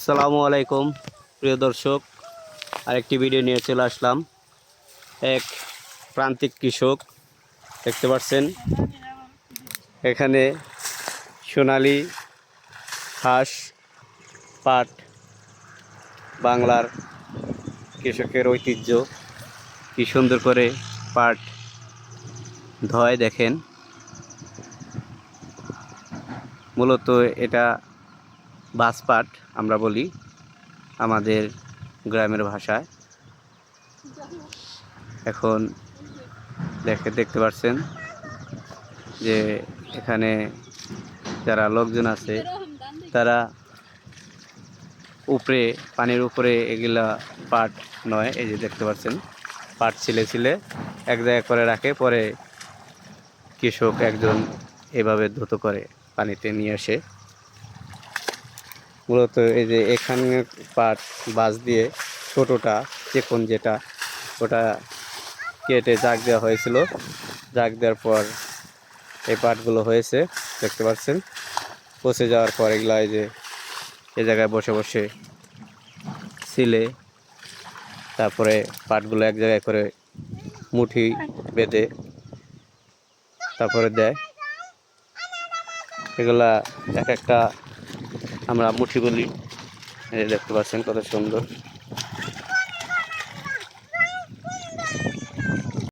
আসসালামু আলাইকুম প্রিয় দর্শক, আরেকটি ভিডিও নিয়ে চলে আসলাম। এক প্রান্তিক কৃষক, দেখতে পাচ্ছেন এখানে সোনালী হাঁস, পাট বাংলার কৃষকের ঐতিহ্য। কি সুন্দর করে পাট ধয় দেখেন। মূলত এটা বাস পাট আমরা বলি আমাদের গ্রামের ভাষায়। এখন দেখতে পাচ্ছেন যে এখানে যারা লোকজন আছে তারা উপরে পানির উপরে এগুলা পাট নয়, এই যে দেখতে পাচ্ছেন পাট ছিলে ছিলে এক জায়গায় করে রাখে, পরে কৃষক একজন এভাবে ধুত করে পানিতে নিয়ে আসে। মূলত এই যে এখানে পাট বাঁশ দিয়ে ছোটোটা চিকন যেটা, ওটা কেটে জাগ দেওয়া হয়েছিল। জাগ দেওয়ার পর এই পাটগুলো হয়েছে, দেখতে পাচ্ছেন পচে যাওয়ার পর এগুলো এই যে এই জায়গায় বসে বসে ছিলে, তারপরে পাটগুলো এক জায়গায় করে মুঠি বেঁধে তারপরে দেয়। এগুলা এক একটা আমরা মুঠি বলি। এই দেখতে পাচ্ছেন কত সুন্দর।